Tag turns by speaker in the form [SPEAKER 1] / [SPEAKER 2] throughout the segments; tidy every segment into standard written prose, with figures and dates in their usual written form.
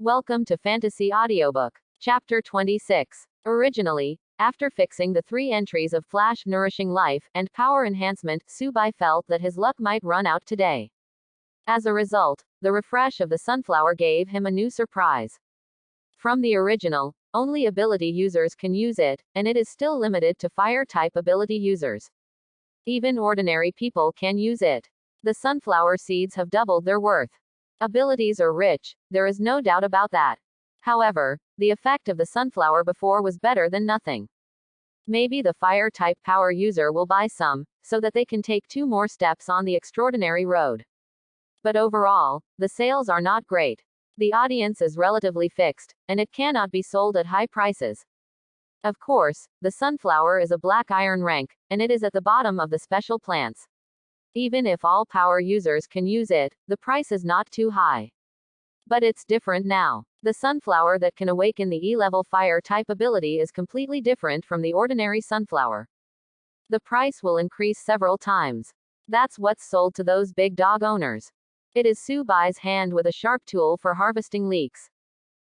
[SPEAKER 1] Welcome to Fantasy Audiobook. Chapter 26. Originally, after fixing the 3 entries of Flash Nourishing Life and Power Enhancement, Subai felt that his luck might run out today. As a result, the refresh of the Sunflower gave him a new surprise. From the original, only ability users can use it, and it is still limited to Fire-type ability users. Even ordinary people can use it. The Sunflower seeds have doubled their worth. Abilities are rich, there is no doubt about that. However, the effect of the Sunflower before was better than nothing. Maybe the Fire-type power user will buy some, so that they can take 2 more steps on the extraordinary road. But overall, the sales are not great. The audience is relatively fixed, and it cannot be sold at high prices. Of course, the Sunflower is a black iron rank, and it is at the bottom of the special plants. Even if all power users can use it, the price is not too high. But it's different now. The Sunflower that can awaken the E-level Fire-type ability is completely different from the ordinary Sunflower. The price will increase several times. That's what's sold to those big dog owners. It is Subai's hand with a sharp tool for harvesting leeks.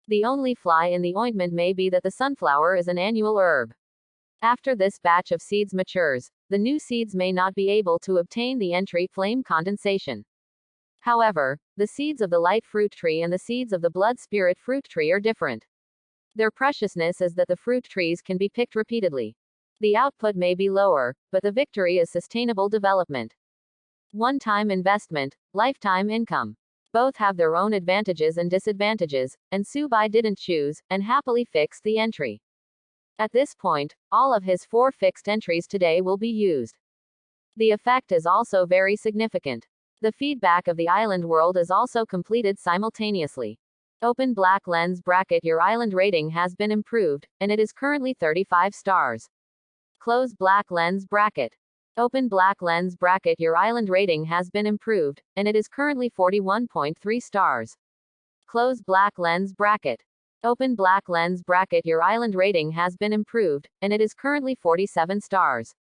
[SPEAKER 1] The only fly in the ointment may be that the Sunflower is an annual herb. After this batch of seeds matures, the new seeds may not be able to obtain the entry flame condensation. However, the seeds of the light fruit tree and the seeds of the blood spirit fruit tree are different. Their preciousness is that the fruit trees can be picked repeatedly. The output may be lower, but the victory is sustainable development. One-time investment, lifetime income. Both have their own advantages and disadvantages, and Subai didn't choose, and happily fixed the entry. At this point, all of his 4 fixed entries today will be used. The effect is also very significant. The feedback of the island world is also completed simultaneously. Open black lens bracket. Your island rating has been improved, and it is currently 35 stars. Close black lens bracket. Open black lens bracket. Your island rating has been improved, and it is currently 41.3 stars. Close black lens bracket. Open black lens bracket. Your island rating has been improved, and it is currently 47 stars.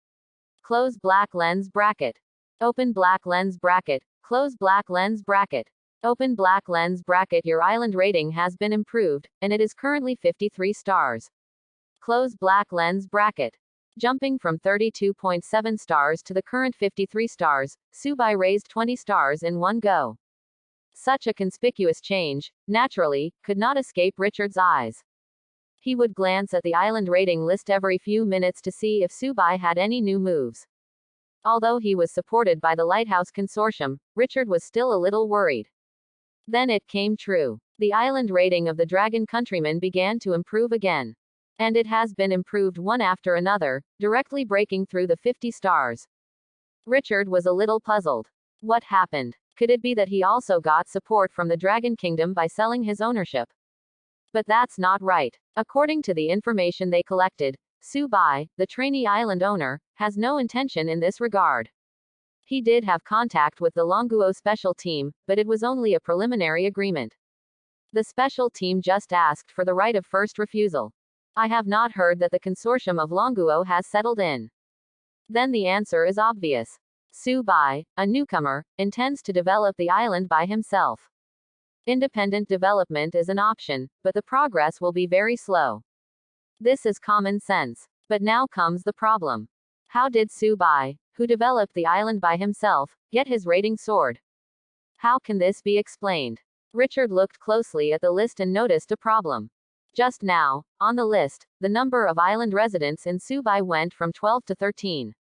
[SPEAKER 1] Close black lens bracket. Open black lens bracket. Close black lens bracket. Open black lens bracket. Your island rating has been improved, and it is currently 53 stars. Close black lens bracket. Jumping from 32.7 stars to the current 53 stars, Subai raised 20 stars in one go. Such a conspicuous change, naturally, could not escape Richard's eyes. He would glance at the island rating list every few minutes to see if Subai had any new moves. Although he was supported by the Lighthouse Consortium, Richard was still a little worried. Then it came true. The island rating of the Dragon Countryman began to improve again. And it has been improved one after another, directly breaking through the 50 stars. Richard was a little puzzled. What happened? Could it be that he also got support from the Dragon Kingdom by selling his ownership? But that's not right. According to the information they collected, Subai, the trainee island owner, has no intention in this regard. He did have contact with the Longuo special team, but it was only a preliminary agreement. The special team just asked for the right of first refusal. I have not heard that the consortium of Longuo has settled in. Then the answer is obvious. Subai, a newcomer, intends to develop the island by himself. Independent development is an option, but the progress will be very slow. This is common sense. But now comes the problem. How did Subai, who developed the island by himself, get his rating soared? How can this be explained? Richard looked closely at the list and noticed a problem. Just now, on the list, the number of island residents in Subai went from 12 to 13.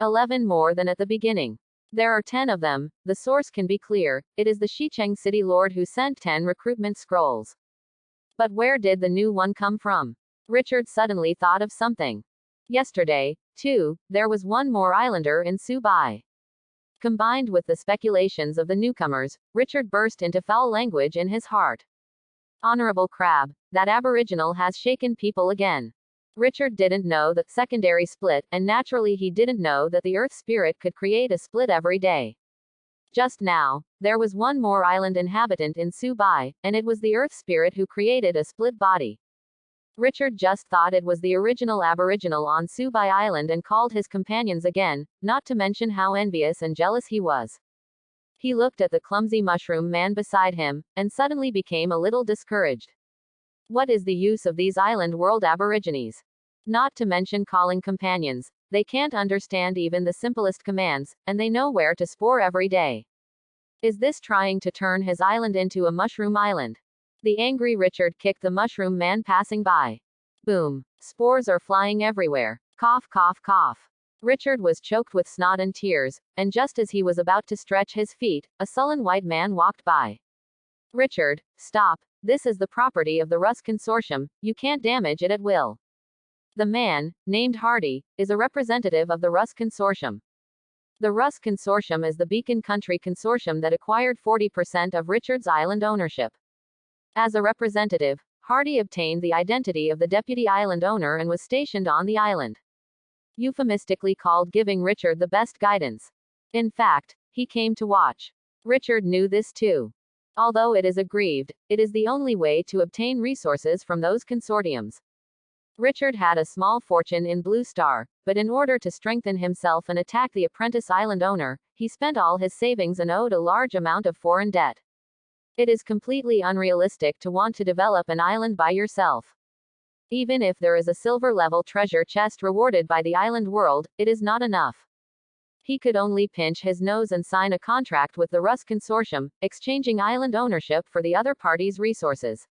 [SPEAKER 1] 11 more than at the beginning. There are 10 of them, the source can be clear, it is the Shicheng city lord who sent 10 recruitment scrolls. But where did the new one come from? Richard suddenly thought of something. Yesterday, too, there was one more islander in Subai. Combined with the speculations of the newcomers, Richard burst into foul language in his heart. Honorable Crab, that aboriginal has shaken people again. Richard didn't know the secondary split, and naturally he didn't know that the Earth Spirit could create a split every day. Just now, there was one more island inhabitant in Subai, and it was the Earth Spirit who created a split body. Richard just thought it was the original aboriginal on Subai Island and called his companions again, not to mention how envious and jealous he was. He looked at the clumsy mushroom man beside him, and suddenly became a little discouraged. What is the use of these island world aborigines? Not to mention calling companions, they can't understand even the simplest commands, and they know where to spore every day. Is this trying to turn his island into a mushroom island? The angry Richard kicked the mushroom man passing by. Boom. Spores are flying everywhere. Cough, cough, cough. Richard was choked with snot and tears, and just as he was about to stretch his feet, a sullen white man walked by. Richard, stop. This is the property of the Russ Consortium, you can't damage it at will. The man, named Hardy, is a representative of the Russ Consortium. The Russ Consortium is the Beacon Country Consortium that acquired 40% of Richard's island ownership. As a representative, Hardy obtained the identity of the deputy island owner and was stationed on the island. Euphemistically called giving Richard the best guidance. In fact, he came to watch. Richard knew this too. Although it is aggrieved, it is the only way to obtain resources from those consortiums. Richard had a small fortune in Blue Star, but in order to strengthen himself and attack the apprentice island owner, he spent all his savings and owed a large amount of foreign debt. It is completely unrealistic to want to develop an island by yourself. Even if there is a silver-level treasure chest rewarded by the island world, it is not enough. He could only pinch his nose and sign a contract with the Russ Consortium, exchanging island ownership for the other party's resources,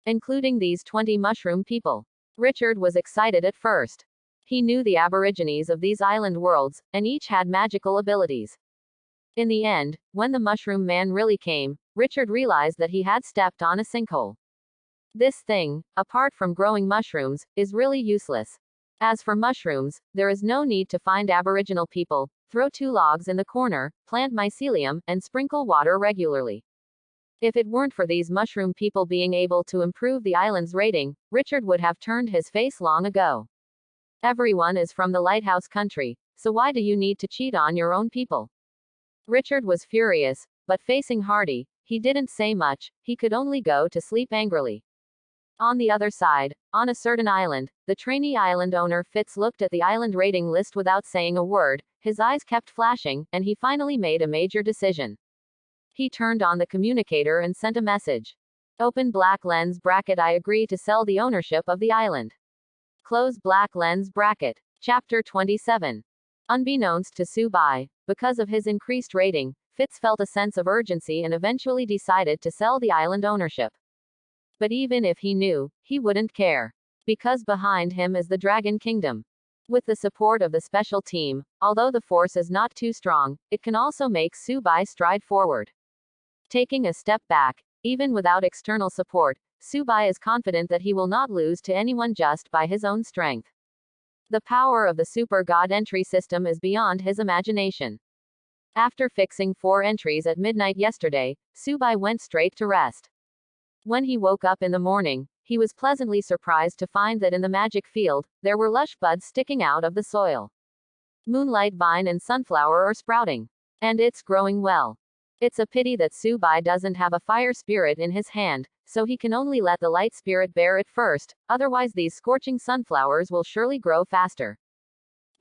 [SPEAKER 1] including these 20 mushroom people. Richard was excited at first. He knew the aborigines of these island worlds, and each had magical abilities. In the end, when the mushroom man really came, Richard realized that he had stepped on a sinkhole. This thing, apart from growing mushrooms, is really useless. As for mushrooms, there is no need to find aboriginal people, throw 2 logs in the corner, plant mycelium, and sprinkle water regularly. If it weren't for these mushroom people being able to improve the island's rating, Richard would have turned his face long ago. Everyone is from the lighthouse country, so why do you need to cheat on your own people? Richard was furious, but facing Hardy, he didn't say much, he could only go to sleep angrily. On the other side, on a certain island, the trainee island owner Fitz looked at the island rating list without saying a word, his eyes kept flashing, and he finally made a major decision. He turned on the communicator and sent a message. Open black lens bracket. I agree to sell the ownership of the island. Close black lens bracket. Chapter 27. Unbeknownst to Subai, because of his increased rating, Fitz felt a sense of urgency and eventually decided to sell the island ownership. But even if he knew, he wouldn't care. Because behind him is the Dragon Kingdom. With the support of the special team, although the force is not too strong, it can also make Subai stride forward. Taking a step back, even without external support, Subai is confident that he will not lose to anyone just by his own strength. The power of the Super God entry system is beyond his imagination. After fixing 4 entries at midnight yesterday, Subai went straight to rest. When he woke up in the morning, he was pleasantly surprised to find that in the magic field, there were lush buds sticking out of the soil. Moonlight vine and sunflower are sprouting. And it's growing well. It's a pity that Subai doesn't have a fire spirit in his hand, so he can only let the light spirit bear it first, otherwise these scorching sunflowers will surely grow faster.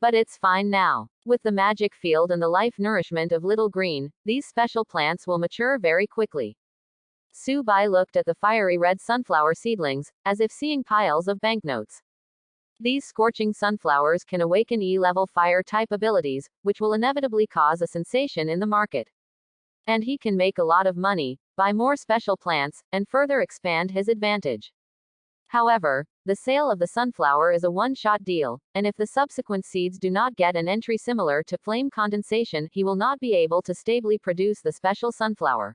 [SPEAKER 1] But it's fine now. With the magic field and the life nourishment of Little Green, these special plants will mature very quickly. Subai looked at the fiery red sunflower seedlings, as if seeing piles of banknotes. These scorching sunflowers can awaken E-level fire-type abilities, which will inevitably cause a sensation in the market. And he can make a lot of money, buy more special plants, and further expand his advantage. However, the sale of the sunflower is a one-shot deal, and if the subsequent seeds do not get an entry similar to flame condensation, he will not be able to stably produce the special sunflower.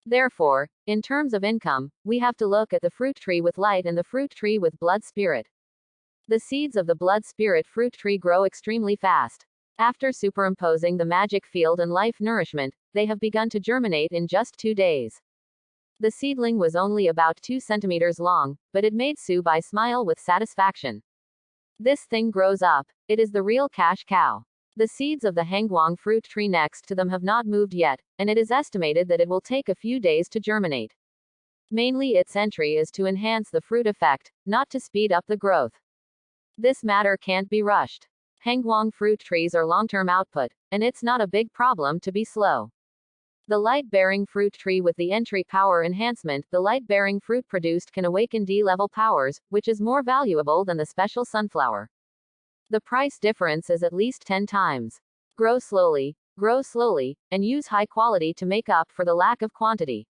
[SPEAKER 1] Therefore, in terms of income, we have to look at the fruit tree with light and the fruit tree with blood spirit. The seeds of the blood spirit fruit tree grow extremely fast. After superimposing the magic field and life nourishment, they have begun to germinate in just 2 days. The seedling was only about 2 centimeters long, but it made Subai smile with satisfaction. This thing grows up. It is the real cash cow. The seeds of the hangwang fruit tree next to them have not moved yet, and it is estimated that it will take a few days to germinate. Mainly its entry is to enhance the fruit effect, not to speed up the growth. This matter can't be rushed. Hangwang fruit trees are long-term output, and it's not a big problem to be slow. The light-bearing fruit tree with the entry power enhancement, the light-bearing fruit produced can awaken D-level powers, which is more valuable than the special sunflower. The price difference is at least 10 times. Grow slowly, and use high quality to make up for the lack of quantity.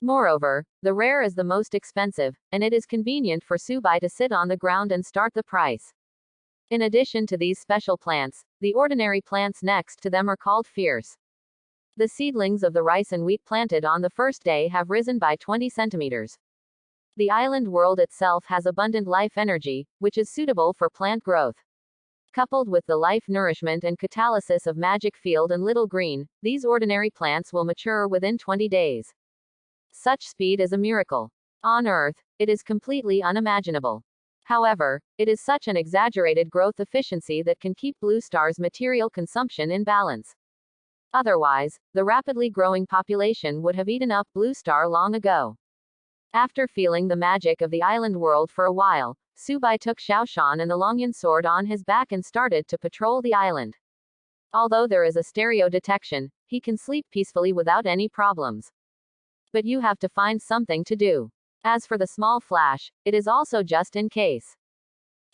[SPEAKER 1] Moreover, the rare is the most expensive, and it is convenient for Subai to sit on the ground and start the price. In addition to these special plants, the ordinary plants next to them are called fierce. The seedlings of the rice and wheat planted on the first day have risen by 20 centimeters. The island world itself has abundant life energy, which is suitable for plant growth. Coupled with the life nourishment and catalysis of magic field and little green, these ordinary plants will mature within 20 days. Such speed is a miracle. On Earth, it is completely unimaginable. However, it is such an exaggerated growth efficiency that can keep Blue Star's material consumption in balance. Otherwise, the rapidly growing population would have eaten up Blue Star long ago. After feeling the magic of the island world for a while, Subai took Xiaoshan and the Longyan sword on his back and started to patrol the island. Although there is a stereo detection, he can sleep peacefully without any problems. But you have to find something to do. As for the small flash, it is also just in case.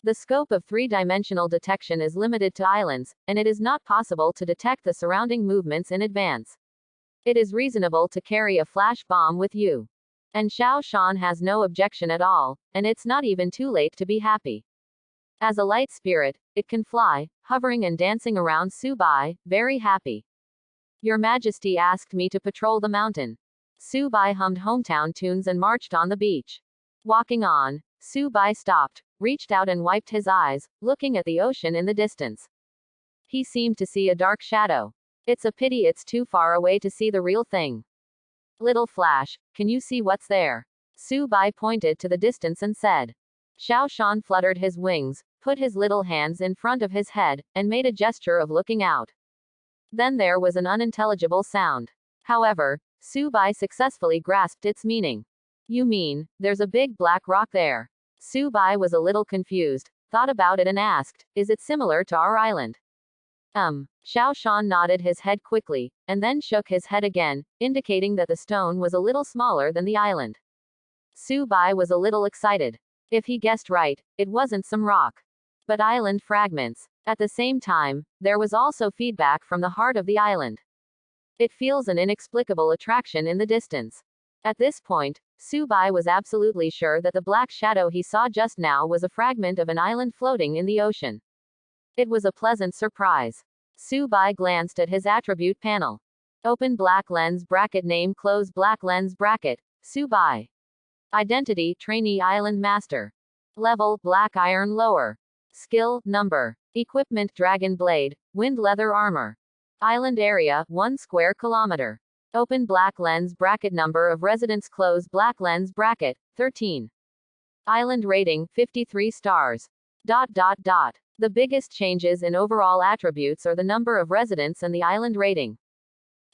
[SPEAKER 1] The scope of three-dimensional detection is limited to islands, and it is not possible to detect the surrounding movements in advance. It is reasonable to carry a flash bomb with you. And Xiao Shan has no objection at all, and it's not even too late to be happy. As a light spirit, it can fly, hovering and dancing around Subai, very happy. Your Majesty asked me to patrol the mountain. Subai hummed hometown tunes and marched on the beach. Walking on, Subai stopped, reached out and wiped his eyes, looking at the ocean in the distance. He seemed to see a dark shadow. It's a pity it's too far away to see the real thing. Little Flash, can you see what's there? Subai pointed to the distance and said. Xiao Shan fluttered his wings, put his little hands in front of his head, and made a gesture of looking out. Then there was an unintelligible sound. However, Subai successfully grasped its meaning. You mean, there's a big black rock there? Subai was a little confused, thought about it and asked, is it similar to our island? Xiao Shan nodded his head quickly, and then shook his head again, indicating that the stone was a little smaller than the island. Subai was a little excited. If he guessed right, it wasn't some rock, but island fragments. At the same time, there was also feedback from the heart of the island. It feels an inexplicable attraction in the distance. At this point, Subai was absolutely sure that the black shadow he saw just now was a fragment of an island floating in the ocean. It was a pleasant surprise. Subai glanced at his attribute panel. Open black lens bracket, name close black lens bracket, Subai. Identity, trainee island master. Level, black iron lower. Skill, number. Equipment, dragon blade, wind leather armor. Island area, 1 square kilometer. Open black lens bracket, number of residents close black lens bracket, 13. Island rating, 53 stars. The biggest changes in overall attributes are the number of residents and the island rating.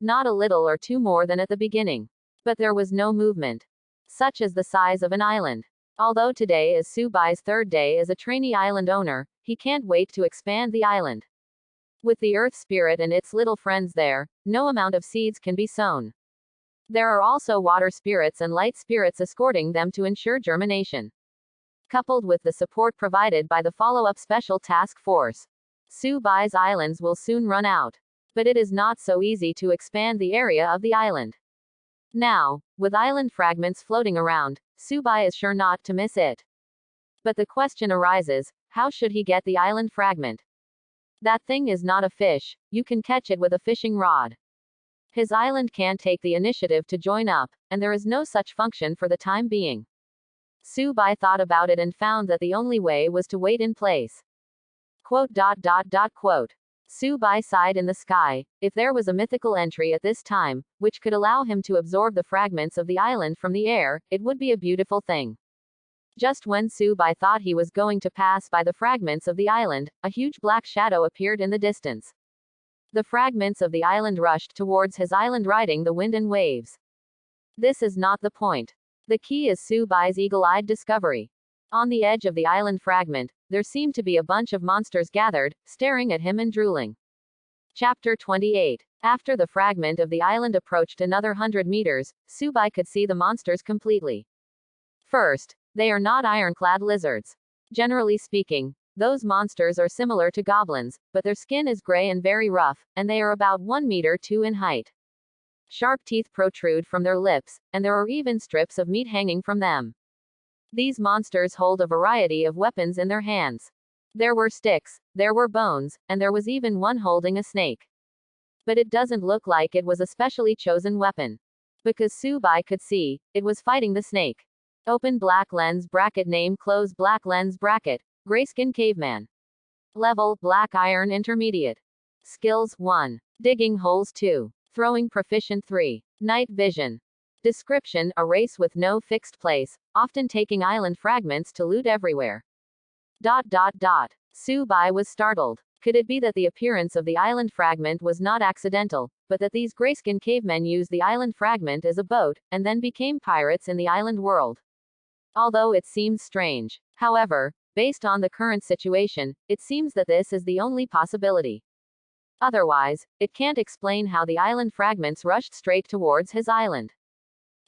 [SPEAKER 1] Not a little or two more than at the beginning. But there was no movement. Such as the size of an island. Although today is Subai's third day as a trainee island owner, he can't wait to expand the island. With the earth spirit and its little friends there, no amount of seeds can be sown. There are also water spirits and light spirits escorting them to ensure germination. Coupled with the support provided by the follow-up special task force, Subai's islands will soon run out. But it is not so easy to expand the area of the island. Now, with island fragments floating around, Subai is sure not to miss it. But the question arises, how should he get the island fragment? That thing is not a fish, you can catch it with a fishing rod. His island can't take the initiative to join up, and there is no such function for the time being. Subai thought about it and found that the only way was to wait in place. Quote. Subai sighed in the sky. If there was a mythical entry at this time, which could allow him to absorb the fragments of the island from the air, it would be a beautiful thing. Just when Subai thought he was going to pass by the fragments of the island, a huge black shadow appeared in the distance. The fragments of the island rushed towards his island riding the wind and waves. This is not the point. The key is Subai's eagle-eyed discovery. On the edge of the island fragment, there seemed to be a bunch of monsters gathered, staring at him and drooling. Chapter 28. After the fragment of the island approached another 100 meters, Subai could see the monsters completely. First, they are not ironclad lizards. Generally speaking, those monsters are similar to goblins, but their skin is gray and very rough, and they are about 1 meter in height. Sharp teeth protrude from their lips, and there are even strips of meat hanging from them. These monsters hold a variety of weapons in their hands. There were sticks, there were bones, and there was even one holding a snake. But it doesn't look like it was a specially chosen weapon. Because Subai could see, it was fighting the snake. Open black lens bracket, name close black lens bracket, Grayskin Caveman. Level, black iron intermediate. Skills, 1. Digging holes, 2. Throwing proficient, 3. Night vision. Description, a race with no fixed place, often taking island fragments to loot everywhere. Subai was startled. Could it be that the appearance of the island fragment was not accidental, but that these Grayskin cavemen used the island fragment as a boat, and then became pirates in the island world? Although it seems strange. However, based on the current situation, it seems that this is the only possibility. Otherwise, it can't explain how the island fragments rushed straight towards his island.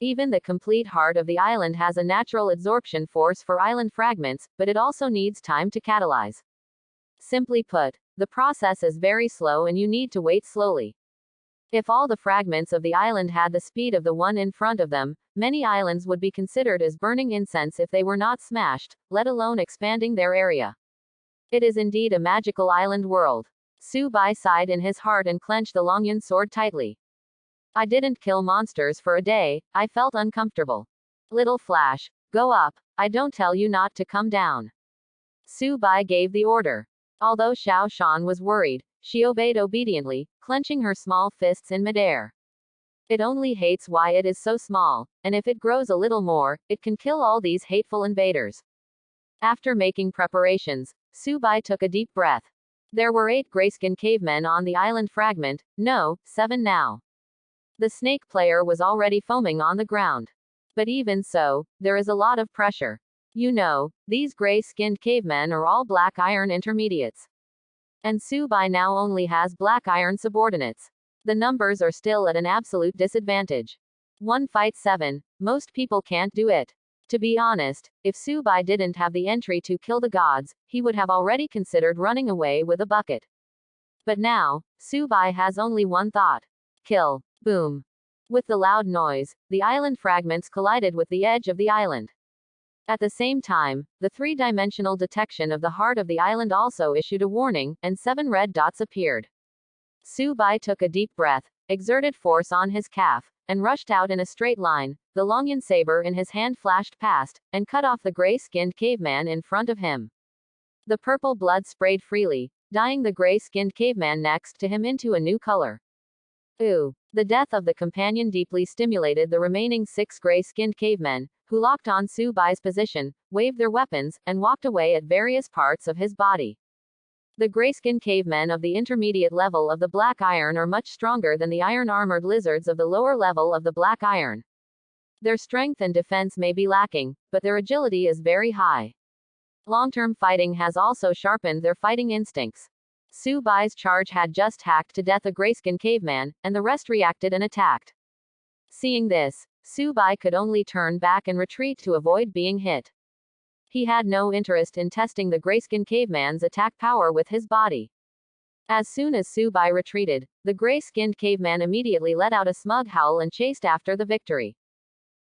[SPEAKER 1] Even the complete heart of the island has a natural absorption force for island fragments, but it also needs time to catalyze. Simply put, the process is very slow and you need to wait slowly. If all the fragments of the island had the speed of the one in front of them, many islands would be considered as burning incense if they were not smashed, let alone expanding their area. It is indeed a magical island world. Subai sighed in his heart and clenched the Longyun sword tightly. I didn't kill monsters for a day, I felt uncomfortable. Little Flash, go up, I don't tell you not to come down. Subai gave the order. Although Xiao Shan was worried, she obeyed obediently, clenching her small fists in midair. It only hates why it is so small, and if it grows a little more, it can kill all these hateful invaders. After making preparations, Subai took a deep breath. There were 8 Grayskin cavemen on the island fragment, no, 7 now. The snake player was already foaming on the ground. But even so, there is a lot of pressure. You know, these gray-skinned cavemen are all black iron intermediates. And Subai now only has black iron subordinates. The numbers are still at an absolute disadvantage. 1 fight 7, most people can't do it. To be honest, if Subai didn't have the entry to kill the gods, he would have already considered running away with a bucket. But now, Subai has only one thought. Kill. Boom. With the loud noise, the island fragments collided with the edge of the island. At the same time, the 3-dimensional detection of the heart of the island also issued a warning, and 7 red dots appeared. Subai took a deep breath, exerted force on his calf, and rushed out in a straight line. The Longyun saber in his hand flashed past, and cut off the gray-skinned caveman in front of him. The purple blood sprayed freely, dyeing the gray-skinned caveman next to him into a new color. Ooh. The death of the companion deeply stimulated the remaining 6 gray-skinned cavemen, who locked on Subai's position, waved their weapons, and walked away at various parts of his body. The grayskin cavemen of the intermediate level of the black iron are much stronger than the iron-armored lizards of the lower level of the black iron. Their strength and defense may be lacking, but their agility is very high. Long-term fighting has also sharpened their fighting instincts. Subai's charge had just hacked to death a grayskin caveman, and the rest reacted and attacked. Seeing this, Subai could only turn back and retreat to avoid being hit. He had no interest in testing the grayskin caveman's attack power with his body. As soon as Subai retreated, the gray-skinned caveman immediately let out a smug howl and chased after the victory.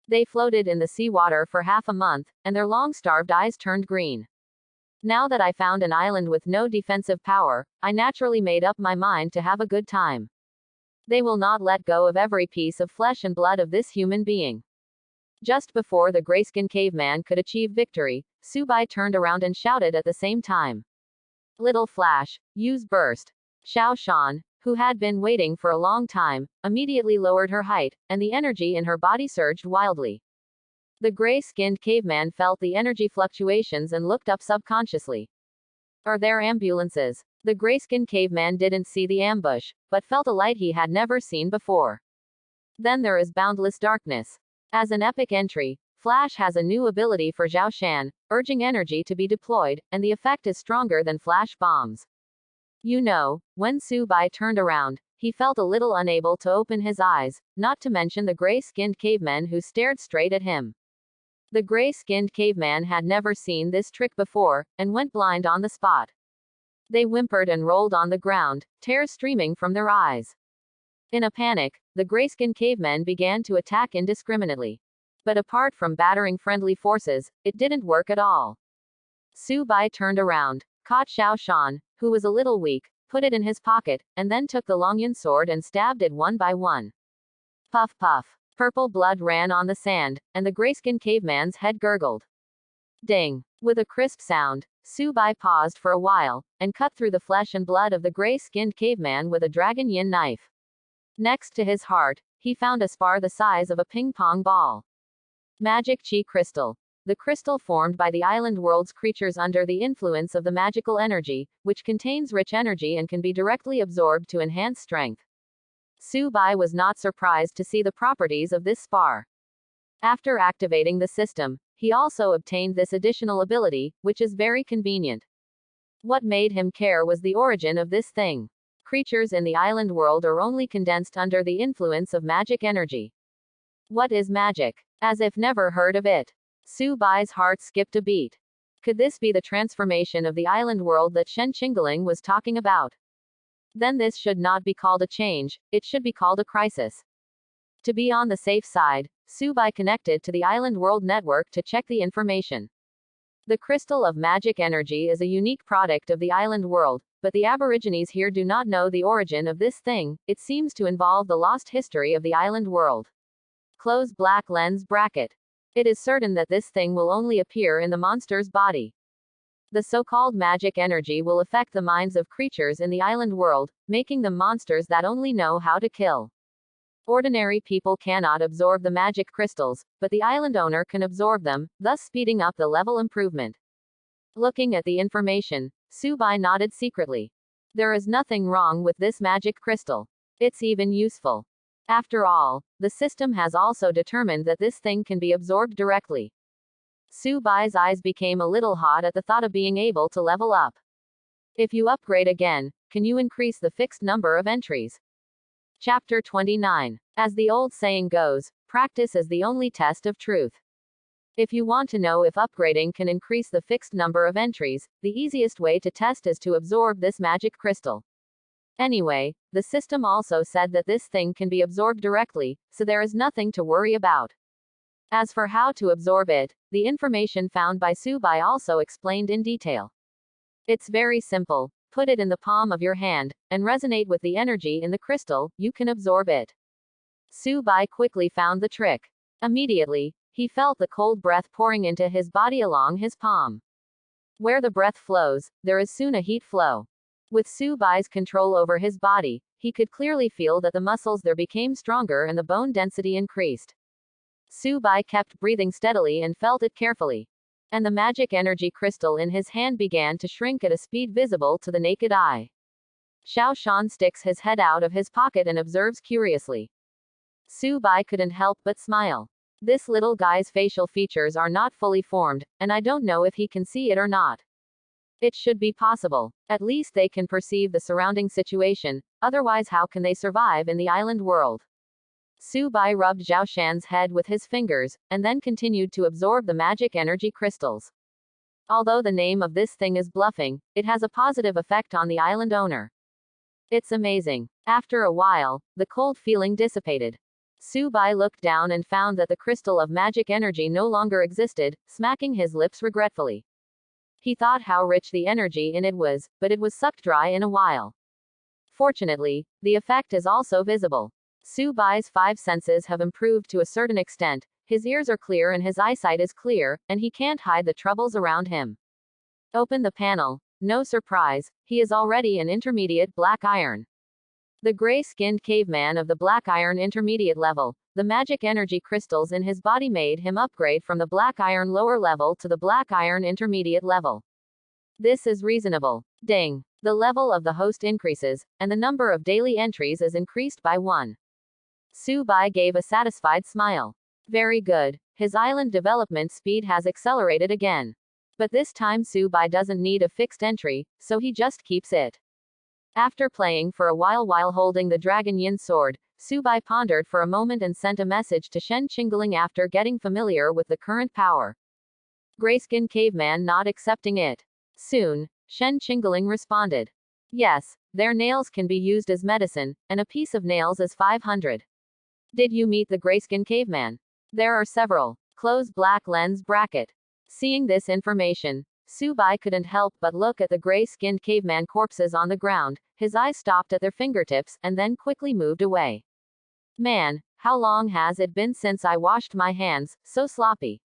[SPEAKER 1] They floated in the seawater for half a month, and their long-starved eyes turned green. Now that I found an island with no defensive power, I naturally made up my mind to have a good time. They will not let go of every piece of flesh and blood of this human being. Just before the grayskin caveman could achieve victory, Subai turned around and shouted at the same time. Little Flash, use burst. Xiao Shan, who had been waiting for a long time, immediately lowered her height, and the energy in her body surged wildly. The gray-skinned caveman felt the energy fluctuations and looked up subconsciously. Are there ambulances? The grayskin caveman didn't see the ambush, but felt a light he had never seen before. Then there is boundless darkness. As an epic entry, Flash has a new ability for Zhao Shan, urging energy to be deployed, and the effect is stronger than flash bombs. When Su Bai turned around, he felt a little unable to open his eyes, not to mention the gray-skinned cavemen who stared straight at him. The gray-skinned caveman had never seen this trick before, and went blind on the spot. They whimpered and rolled on the ground, tears streaming from their eyes. In a panic, the gray-skinned cavemen began to attack indiscriminately. But apart from battering friendly forces, it didn't work at all. Su Bai turned around, caught Xiao Shan, who was a little weak, put it in his pocket, and then took the Longyun sword and stabbed it one by one. Puff puff. Purple blood ran on the sand, and the gray-skinned caveman's head gurgled. Ding! With a crisp sound, Su Bai paused for a while, and cut through the flesh and blood of the gray-skinned caveman with a dragon yin knife. Next to his heart, he found a spar the size of a ping-pong ball. Magic Chi Crystal. The crystal formed by the island world's creatures under the influence of the magical energy, which contains rich energy and can be directly absorbed to enhance strength. Su Bai was not surprised to see the properties of this spar. After activating the system, he also obtained this additional ability, which is very convenient. What made him care was the origin of this thing. Creatures in the island world are only condensed under the influence of magic energy. What is magic? As if never heard of it. Su Bai's heart skipped a beat. Could this be the transformation of the island world that Shen Qingling was talking about? Then this should not be called a change, it should be called a crisis. To be on the safe side, Su Bai connected to the island world network to check the information. The crystal of magic energy is a unique product of the island world, but the Aborigines here do not know the origin of this thing. It seems to involve the lost history of the island world. Close black lens bracket. It is certain that this thing will only appear in the monster's body. The so-called magic energy will affect the minds of creatures in the island world, making them monsters that only know how to kill. Ordinary people cannot absorb the magic crystals, but the island owner can absorb them, thus speeding up the level improvement. Looking at the information, Su Bai nodded secretly. There is nothing wrong with this magic crystal. It's even useful. After all, the system has also determined that this thing can be absorbed directly. Su Bai's eyes became a little hot at the thought of being able to level up. If you upgrade again, can you increase the fixed number of entries? Chapter 29. As the old saying goes, practice is the only test of truth. If you want to know if upgrading can increase the fixed number of entries, the easiest way to test is to absorb this magic crystal. Anyway, the system also said that this thing can be absorbed directly, so there is nothing to worry about. As for how to absorb it, the information found by Su Bai also explained in detail. It's very simple. Put it in the palm of your hand, and resonate with the energy in the crystal, you can absorb it. Su Bai quickly found the trick. Immediately, he felt the cold breath pouring into his body along his palm. Where the breath flows, there is soon a heat flow. With Su Bai's control over his body, he could clearly feel that the muscles there became stronger and the bone density increased. Su Bai kept breathing steadily and felt it carefully. And the magic energy crystal in his hand began to shrink at a speed visible to the naked eye. Xiao Shan sticks his head out of his pocket and observes curiously. Su Bai couldn't help but smile. This little guy's facial features are not fully formed, and I don't know if he can see it or not. It should be possible. At least they can perceive the surrounding situation, otherwise how can they survive in the island world? Su Bai rubbed Zhao Shan's head with his fingers, and then continued to absorb the magic energy crystals. Although the name of this thing is bluffing, it has a positive effect on the island owner. It's amazing. After a while, the cold feeling dissipated. Su Bai looked down and found that the crystal of magic energy no longer existed, smacking his lips regretfully. He thought how rich the energy in it was, but it was sucked dry in a while. Fortunately, the effect is also visible. Su Bai's 5 senses have improved to a certain extent, his ears are clear and his eyesight is clear, and he can't hide the troubles around him. Open the panel. No surprise, he is already an intermediate black iron. The gray-skinned caveman of the black iron intermediate level, the magic energy crystals in his body made him upgrade from the black iron lower level to the black iron intermediate level. This is reasonable. Ding. The level of the host increases, and the number of daily entries is increased by 1. Su Bai gave a satisfied smile. Very good. His island development speed has accelerated again. But this time Su Bai doesn't need a fixed entry, so he just keeps it. After playing for a while holding the Dragon Yin sword, Subai pondered for a moment and sent a message to Shen Qingling after getting familiar with the current power. Grayskin caveman not accepting it. Soon, Shen Qingling responded. Yes, their nails can be used as medicine, and a piece of nails is 500. Did you meet the Grayskin caveman? There are several. Close black lens bracket. Seeing this information, Subai couldn't help but look at the gray-skinned caveman corpses on the ground. His eyes stopped at their fingertips and then quickly moved away. Man, how long has it been since I washed my hands, so sloppy.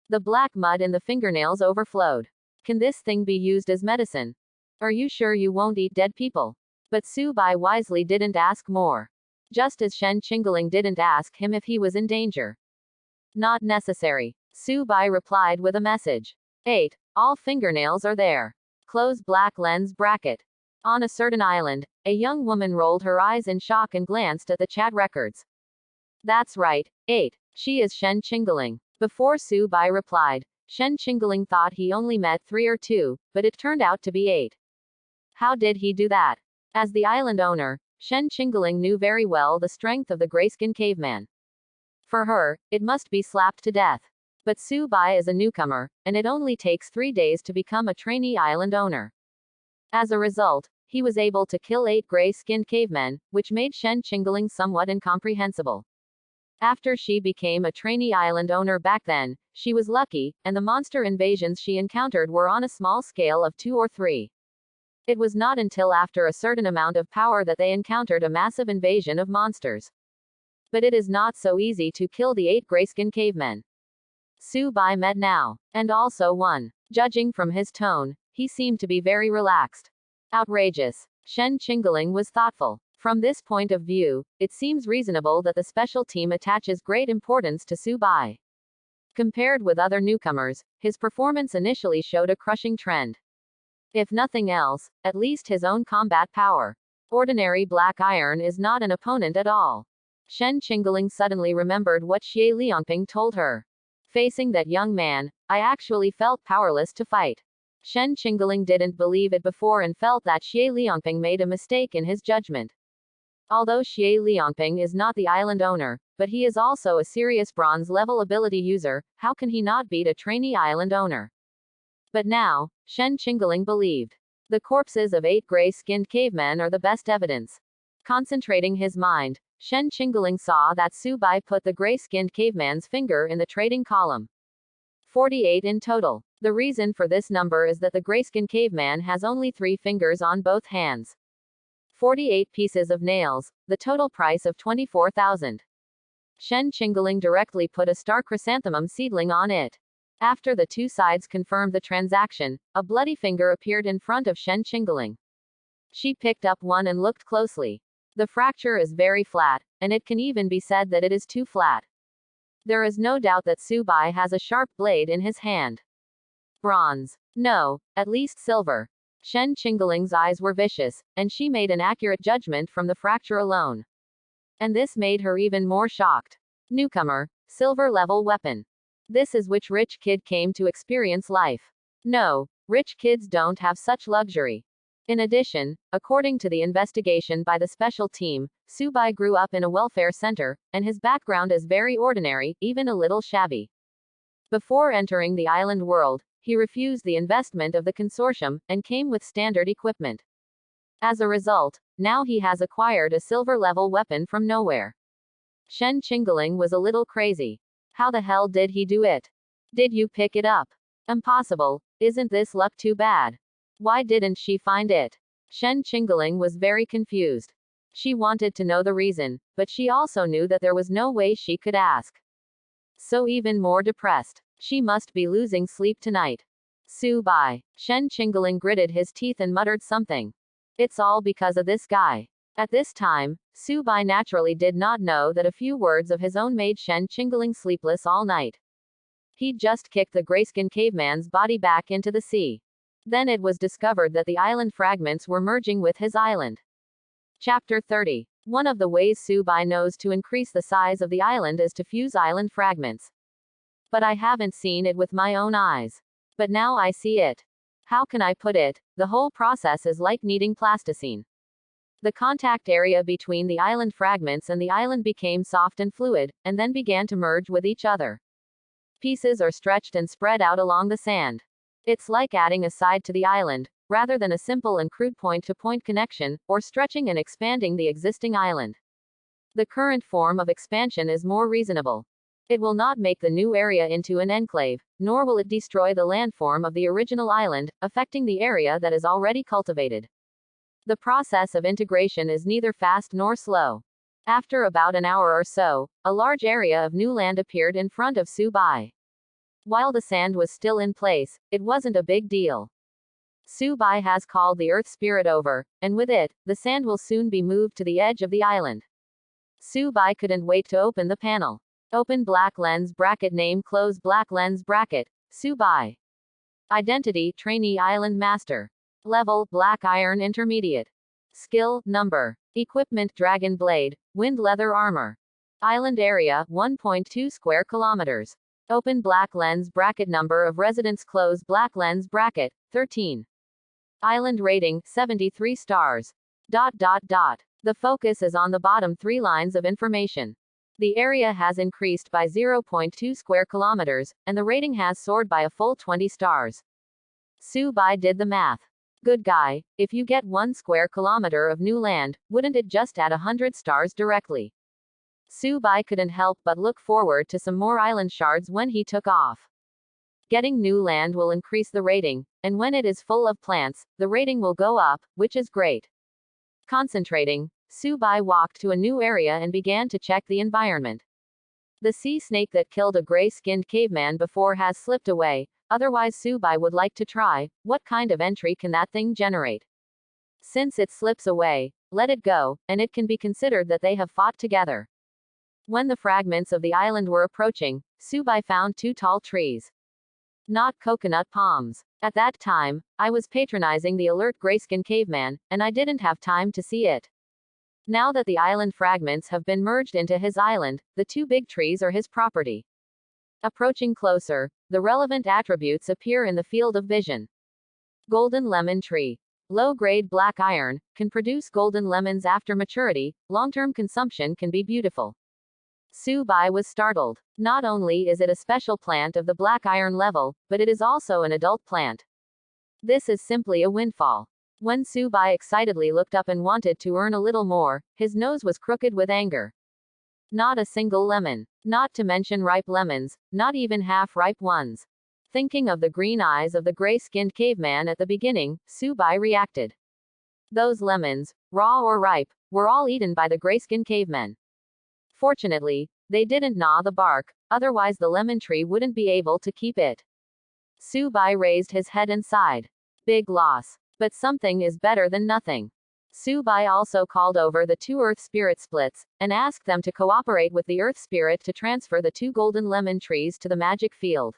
[SPEAKER 1] The black mud in the fingernails overflowed. Can this thing be used as medicine? Are you sure you won't eat dead people? But Subai wisely didn't ask more. Just as Shen Qingling didn't ask him if he was in danger. Not necessary. Subai replied with a message. 8. All fingernails are there. Close black lens bracket. On a certain island, a young woman rolled her eyes in shock and glanced at the chat records. That's right, 8. She is Shen Qingling. Before Subai replied, Shen Qingling thought he only met 3 or 2, but it turned out to be 8. How did he do that? As the island owner, Shen Qingling knew very well the strength of the grayskin caveman. For her, it must be slapped to death. But Subai is a newcomer, and it only takes 3 days to become a trainee island owner. As a result, he was able to kill 8 gray-skinned cavemen, which made Shen Qingling somewhat incomprehensible. After she became a trainee island owner back then, she was lucky, and the monster invasions she encountered were on a small scale of 2 or 3. It was not until after a certain amount of power that they encountered a massive invasion of monsters. But it is not so easy to kill the 8 grayskin cavemen. Subai met now, and also won. Judging from his tone, he seemed to be very relaxed. Outrageous. Shen Qingling was thoughtful. From this point of view, it seems reasonable that the special team attaches great importance to Subai. Compared with other newcomers, his performance initially showed a crushing trend. If nothing else, at least his own combat power. Ordinary black iron is not an opponent at all. Shen Qingling suddenly remembered what Xie Liangping told her. Facing that young man, I actually felt powerless to fight. Shen Qingling didn't believe it before and felt that Xie Liangping made a mistake in his judgment. Although Xie Liangping is not the island owner, but he is also a serious bronze-level ability user, how can he not beat a trainee island owner? But now, Shen Qingling believed. The corpses of 8 gray-skinned cavemen are the best evidence. Concentrating his mind, Shen Qingling saw that Subai put the gray-skinned caveman's finger in the trading column. 48 in total. The reason for this number is that the grayskin caveman has only 3 fingers on both hands. 48 pieces of nails, the total price of 24,000. Shen Qingling directly put a star chrysanthemum seedling on it. After the 2 sides confirmed the transaction, a bloody finger appeared in front of Shen Qingling. She picked up one and looked closely. The fracture is very flat, and it can even be said that it is too flat. There is no doubt that Subai has a sharp blade in his hand. Bronze. No, at least silver. Shen Qingling's eyes were vicious, and she made an accurate judgment from the fracture alone. And this made her even more shocked. Newcomer, silver-level weapon. This is which rich kid came to experience life. No, rich kids don't have such luxury. In addition, according to the investigation by the special team, Subai grew up in a welfare center, and his background is very ordinary, even a little shabby. Before entering the island world, he refused the investment of the consortium, and came with standard equipment. As a result, now he has acquired a silver-level weapon from nowhere. Shen Qingling was a little crazy. How the hell did he do it? Did you pick it up? Impossible. Isn't this luck too bad? Why didn't she find it? Shen Qingling was very confused. She wanted to know the reason, but she also knew that there was no way she could ask. So even more depressed. She must be losing sleep tonight. Subai. Shen Qingling gritted his teeth and muttered something. It's all because of this guy. At this time, Subai naturally did not know that a few words of his own made Shen Qingling sleepless all night. He'd just kicked the grayskin caveman's body back into the sea. Then it was discovered that the island fragments were merging with his island. Chapter 30. One of the ways Subai knows to increase the size of the island is to fuse island fragments. But I haven't seen it with my own eyes. But now I see it. How can I put it? The whole process is like kneading plasticine. The contact area between the island fragments and the island became soft and fluid, and then began to merge with each other. Pieces are stretched and spread out along the sand. It's like adding a side to the island, rather than a simple and crude point-to-point connection, or stretching and expanding the existing island. The current form of expansion is more reasonable. It will not make the new area into an enclave, nor will it destroy the landform of the original island, affecting the area that is already cultivated. The process of integration is neither fast nor slow. After about an hour or so, a large area of new land appeared in front of Su Bai. While the sand was still in place, it wasn't a big deal. Su Bai has called the earth spirit over, and with it, the sand will soon be moved to the edge of the island. Su Bai couldn't wait to open the panel. Open black lens bracket, name close black lens bracket, Su Bai. Identity, trainee island master. Level, black iron intermediate. Skill, number. Equipment, dragon blade, wind leather armor. Island area, 1.2 square kilometers. Open black lens bracket, number of residents close black lens bracket, 13. Island rating, 73 stars. The focus is on the bottom 3 lines of information. The area has increased by 0.2 square kilometers, and the rating has soared by a full 20 stars. Su Bai did the math. Good guy, if you get 1 square kilometer of new land, wouldn't it just add 100 stars directly? Su Bai couldn't help but look forward to some more island shards when he took off. Getting new land will increase the rating, and when it is full of plants, the rating will go up, which is great. Concentrating, Su Bai walked to a new area and began to check the environment. The sea snake that killed a gray-skinned caveman before has slipped away, otherwise Su Bai would like to try, what kind of entry can that thing generate? Since it slips away, let it go, and it can be considered that they have fought together. When the fragments of the island were approaching, Su Bai found 2 tall trees. Not coconut palms. At that time, I was patronizing the alert grayskin caveman, and I didn't have time to see it. Now that the island fragments have been merged into his island, the 2 big trees are his property. Approaching closer, the relevant attributes appear in the field of vision. Golden lemon tree. Low-grade black iron, can produce golden lemons after maturity, long-term consumption can be beautiful. Su Bai was startled. Not only is it a special plant of the black iron level, but it is also an adult plant. This is simply a windfall. When Su Bai excitedly looked up and wanted to earn a little more, his nose was crooked with anger. Not a single lemon. Not to mention ripe lemons, not even half-ripe ones. Thinking of the green eyes of the gray-skinned caveman at the beginning, Su Bai reacted. Those lemons, raw or ripe, were all eaten by the gray-skinned cavemen. Fortunately, they didn't gnaw the bark, otherwise the lemon tree wouldn't be able to keep it. Su Bai raised his head and sighed. Big loss. But something is better than nothing. Su Bai also called over the 2 earth spirit splits, and asked them to cooperate with the earth spirit to transfer the 2 golden lemon trees to the magic field.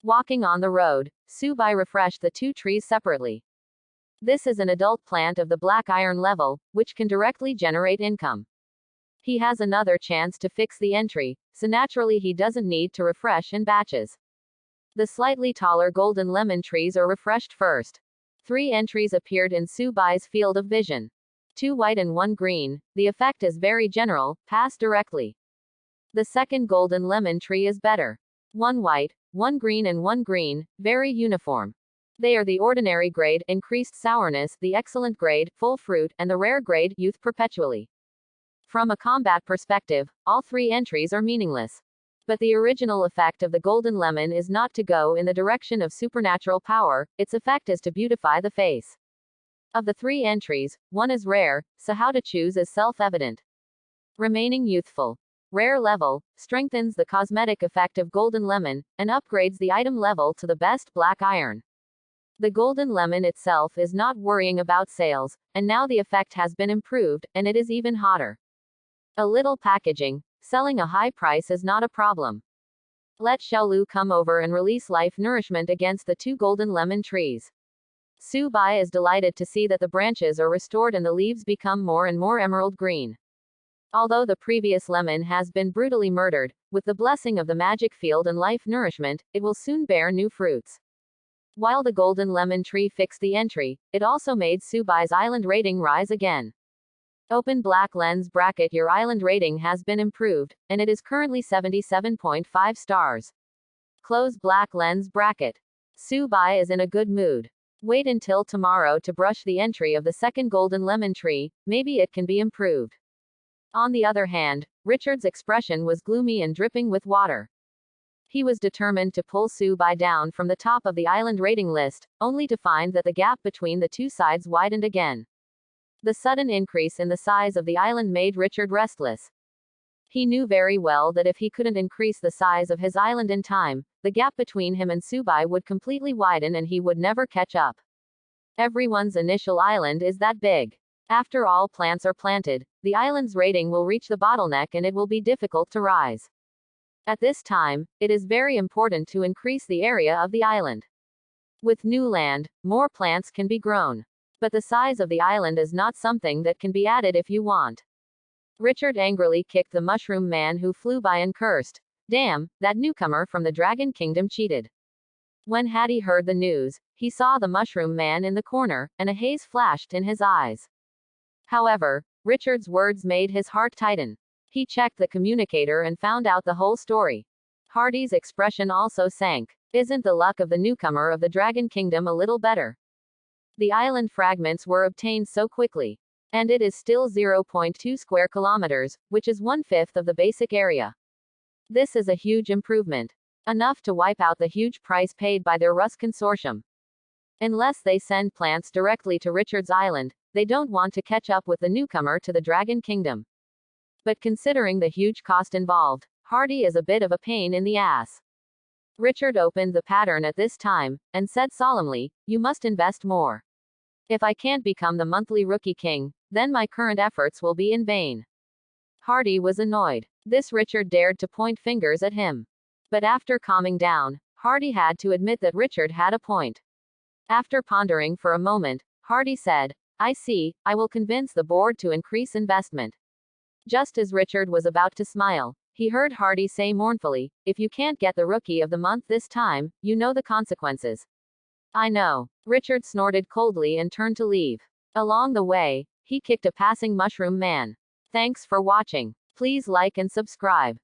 [SPEAKER 1] Walking on the road, Su Bai refreshed the 2 trees separately. This is an adult plant of the black iron level, which can directly generate income. He has another chance to fix the entry, so naturally he doesn't need to refresh in batches. The slightly taller golden lemon trees are refreshed first. 3 entries appeared in Su Bai's field of vision. 2 white and 1 green, the effect is very general, pass directly. The second golden lemon tree is better. 1 white, 1 green and 1 green, very uniform. They are the ordinary grade, increased sourness, the excellent grade, full fruit, and the rare grade, youth perpetually. From a combat perspective, all 3 entries are meaningless. But the original effect of the golden lemon is not to go in the direction of supernatural power, its effect is to beautify the face. Of the 3 entries, 1 is rare, so how to choose is self-evident. Remaining youthful. Rare level, strengthens the cosmetic effect of golden lemon, and upgrades the item level to the best black iron. The golden lemon itself is not worrying about sales, and now the effect has been improved, and it is even hotter. A little packaging. Selling a high price is not a problem. Let Xiaolu come over and release life nourishment against the 2 golden lemon trees. Su Bai is delighted to see that the branches are restored and the leaves become more and more emerald green. Although the previous lemon has been brutally murdered, with the blessing of the magic field and life nourishment, it will soon bear new fruits. While the golden lemon tree fixed the entry, it also made Su Bai's island rating rise again. Open black lens bracket. Your island rating has been improved, and it is currently 77.5 stars. Close black lens bracket. Subai is in a good mood. Wait until tomorrow to brush the entry of the second golden lemon tree, maybe it can be improved. On the other hand, Richard's expression was gloomy and dripping with water. He was determined to pull Subai down from the top of the island rating list, only to find that the gap between the two sides widened again. The sudden increase in the size of the island made Richard restless. He knew very well that if he couldn't increase the size of his island in time, the gap between him and Subai would completely widen and he would never catch up. Everyone's initial island is that big. After all plants are planted, the island's rating will reach the bottleneck and it will be difficult to rise. At this time, it is very important to increase the area of the island. With new land, more plants can be grown. But the size of the island is not something that can be added if you want. Richard angrily kicked the mushroom man who flew by and cursed, "Damn, that newcomer from the Dragon Kingdom cheated." When Hattie heard the news, he saw the mushroom man in the corner, and a haze flashed in his eyes. However, Richard's words made his heart tighten. He checked the communicator and found out the whole story. Hardy's expression also sank. Isn't the luck of the newcomer of the Dragon Kingdom a little better? The island fragments were obtained so quickly. And it is still 0.2 square kilometers, which is 1/5 of the basic area. This is a huge improvement. Enough to wipe out the huge price paid by their Rus consortium. Unless they send plants directly to Richard's Island, they don't want to catch up with the newcomer to the Dragon Kingdom. But considering the huge cost involved, Hardy is a bit of a pain in the ass. Richard opened the pattern at this time, and said solemnly, "You must invest more. If I can't become the monthly rookie king, then my current efforts will be in vain." Hardy was annoyed. This Richard dared to point fingers at him. But after calming down, Hardy had to admit that Richard had a point. After pondering for a moment, Hardy said, "I see, I will convince the board to increase investment." Just as Richard was about to smile, he heard Hardy say mournfully, "If you can't get the rookie of the month this time, you know the consequences." "I know." Richard snorted coldly and turned to leave. Along the way, he kicked a passing mushroom man. Thanks for watching. Please like and subscribe.